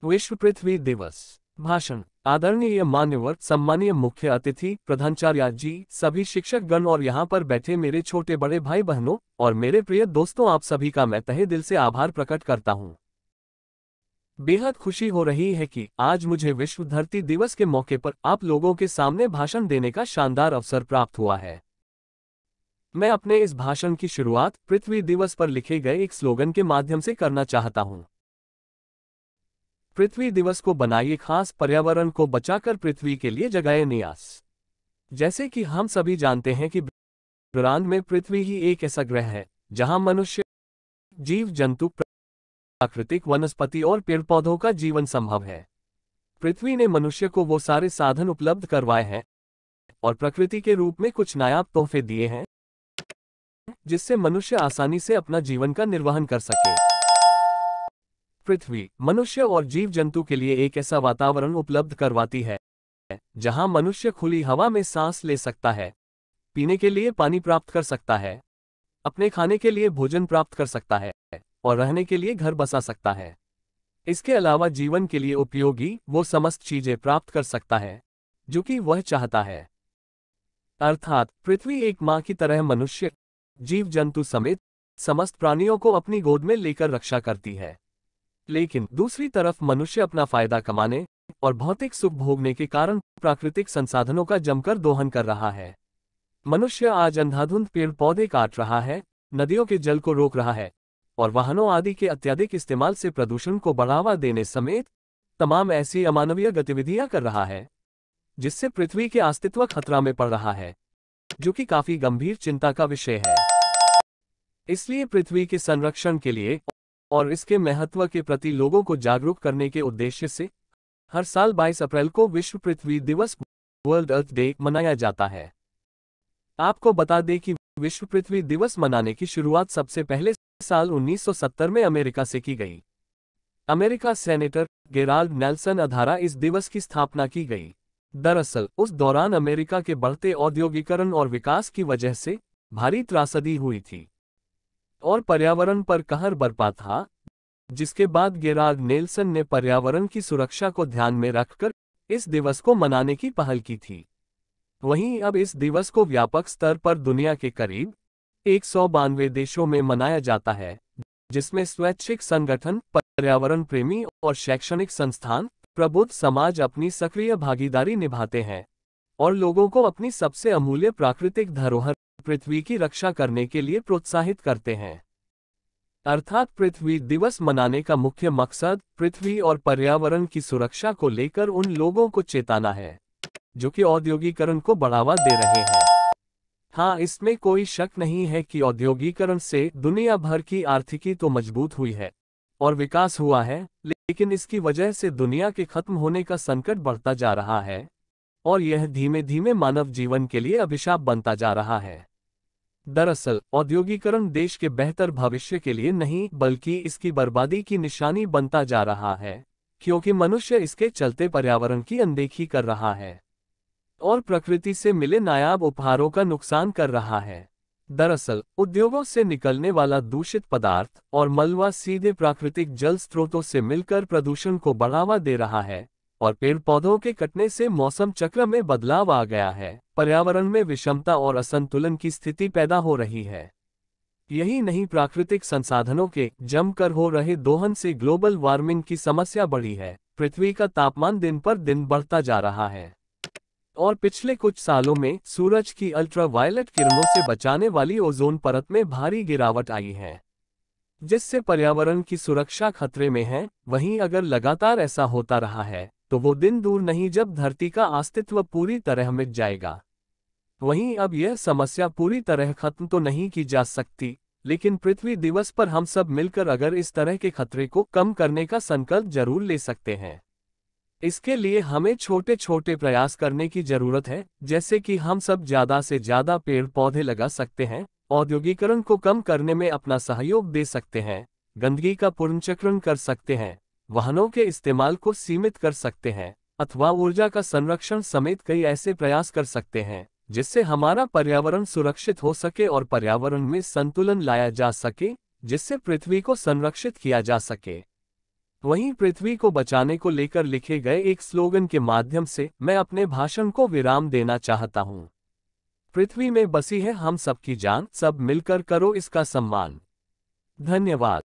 विश्व पृथ्वी दिवस भाषण। आदरणीय मान्यवर, सम्मानीय मुख्य अतिथि, प्रधानाचार्य जी, सभी शिक्षक गण और यहाँ पर बैठे मेरे छोटे बड़े भाई बहनों और मेरे प्रिय दोस्तों, आप सभी का मैं तहे दिल से आभार प्रकट करता हूँ। बेहद खुशी हो रही है कि आज मुझे विश्व धरती दिवस के मौके पर आप लोगों के सामने भाषण देने का शानदार अवसर प्राप्त हुआ है। मैं अपने इस भाषण की शुरुआत पृथ्वी दिवस पर लिखे गए एक स्लोगन के माध्यम से करना चाहता हूँ। पृथ्वी दिवस को बनाइए खास, पर्यावरण को बचाकर पृथ्वी के लिए जगाए न्यास। जैसे कि हम सभी जानते हैं कि ब्रह्मांड में पृथ्वी ही एक ऐसा ग्रह है जहां मनुष्य, जीव जंतु, प्राकृतिक वनस्पति और पेड़ पौधों का जीवन संभव है। पृथ्वी ने मनुष्य को वो सारे साधन उपलब्ध करवाए हैं और प्रकृति के रूप में कुछ नायाब तोहफे दिए हैं जिससे मनुष्य आसानी से अपना जीवन का निर्वहन कर सके। पृथ्वी मनुष्य और जीव जंतु के लिए एक ऐसा वातावरण उपलब्ध करवाती है जहां मनुष्य खुली हवा में सांस ले सकता है, पीने के लिए पानी प्राप्त कर सकता है, अपने खाने के लिए भोजन प्राप्त कर सकता है और रहने के लिए घर बसा सकता है। इसके अलावा जीवन के लिए उपयोगी वो समस्त चीजें प्राप्त कर सकता है जो कि वह चाहता है। अर्थात पृथ्वी एक मां की तरह मनुष्य, जीव जंतु समेत समस्त प्राणियों को अपनी गोद में लेकर रक्षा करती है। लेकिन दूसरी तरफ मनुष्य अपना फायदा कमाने और भौतिक सुख भोगने के कारण प्राकृतिक संसाधनों का जमकर दोहन कर रहा है। मनुष्य आज अंधाधुंध पेड़ पौधे काट रहा है, नदियों के जल को रोक रहा है और वाहनों आदि के अत्यधिक इस्तेमाल से प्रदूषण को बढ़ावा देने समेत तमाम ऐसी अमानवीय गतिविधियां कर रहा है जिससे पृथ्वी के अस्तित्व खतरा में पड़ रहा है, जो कि काफी गंभीर चिंता का विषय है। इसलिए पृथ्वी के संरक्षण के लिए और इसके महत्व के प्रति लोगों को जागरूक करने के उद्देश्य से हर साल 22 अप्रैल को विश्व पृथ्वी दिवस, वर्ल्ड अर्थ डे, मनाया जाता है। आपको बता दें कि विश्व पृथ्वी दिवस मनाने की शुरुआत सबसे पहले साल 1970 में अमेरिका से की गई। अमेरिका सेनेटर गेराल्ड नेल्सन द्वारा इस दिवस की स्थापना की गई। दरअसल उस दौरान अमेरिका के बढ़ते औद्योगिकरण और विकास की वजह से भारी त्रासदी हुई थी और पर्यावरण पर कहर बरपा था, जिसके बाद गेराल्ड नेल्सन ने पर्यावरण की सुरक्षा को ध्यान में रखकर इस दिवस को मनाने की पहल की थी। वहीं अब इस दिवस को व्यापक स्तर पर दुनिया के करीब 192 देशों में मनाया जाता है, जिसमें स्वैच्छिक संगठन, पर्यावरण प्रेमी और शैक्षणिक संस्थान, प्रबुद्ध समाज अपनी सक्रिय भागीदारी निभाते हैं और लोगों को अपनी सबसे अमूल्य प्राकृतिक धरोहर पृथ्वी की रक्षा करने के लिए प्रोत्साहित करते हैं। अर्थात पृथ्वी दिवस मनाने का मुख्य मकसद पृथ्वी और पर्यावरण की सुरक्षा को लेकर उन लोगों को चेताना है जो कि औद्योगिकरण को बढ़ावा दे रहे हैं। हाँ, इसमें कोई शक नहीं है कि औद्योगिकरण से दुनिया भर की आर्थिकी तो मजबूत हुई है और विकास हुआ है, लेकिन इसकी वजह से दुनिया के खत्म होने का संकट बढ़ता जा रहा है और यह धीमे धीमे मानव जीवन के लिए अभिशाप बनता जा रहा है। दरअसल औद्योगिकरण देश के बेहतर भविष्य के लिए नहीं बल्कि इसकी बर्बादी की निशानी बनता जा रहा है, क्योंकि मनुष्य इसके चलते पर्यावरण की अनदेखी कर रहा है और प्रकृति से मिले नायाब उपहारों का नुकसान कर रहा है। दरअसल उद्योगों से निकलने वाला दूषित पदार्थ और मलबा सीधे प्राकृतिक जल स्रोतों से मिलकर प्रदूषण को बढ़ावा दे रहा है और पेड़ पौधों के कटने से मौसम चक्र में बदलाव आ गया है, पर्यावरण में विषमता और असंतुलन की स्थिति पैदा हो रही है। यही नहीं, प्राकृतिक संसाधनों के जमकर हो रहे दोहन से ग्लोबल वार्मिंग की समस्या बढ़ी है। पृथ्वी का तापमान दिन पर दिन बढ़ता जा रहा है और पिछले कुछ सालों में सूरज की अल्ट्रावायलेट किरणों से बचाने वाली ओजोन परत में भारी गिरावट आई है, जिससे पर्यावरण की सुरक्षा खतरे में है। वहीं अगर लगातार ऐसा होता रहा है तो वो दिन दूर नहीं जब धरती का अस्तित्व पूरी तरह मिट जाएगा। वहीं अब यह समस्या पूरी तरह खत्म तो नहीं की जा सकती, लेकिन पृथ्वी दिवस पर हम सब मिलकर अगर इस तरह के खतरे को कम करने का संकल्प जरूर ले सकते हैं। इसके लिए हमें छोटे छोटे प्रयास करने की जरूरत है, जैसे कि हम सब ज्यादा से ज्यादा पेड़ पौधे लगा सकते हैं, औद्योगिकरण को कम करने में अपना सहयोग दे सकते हैं, गंदगी का पुनर्चक्रण कर सकते हैं, वाहनों के इस्तेमाल को सीमित कर सकते हैं अथवा ऊर्जा का संरक्षण समेत कई ऐसे प्रयास कर सकते हैं जिससे हमारा पर्यावरण सुरक्षित हो सके और पर्यावरण में संतुलन लाया जा सके, जिससे पृथ्वी को संरक्षित किया जा सके। वहीं पृथ्वी को बचाने को लेकर लिखे गए एक स्लोगन के माध्यम से मैं अपने भाषण को विराम देना चाहता हूं। पृथ्वी में बसी है हम सबकी जान, सब मिलकर करो इसका सम्मान। धन्यवाद।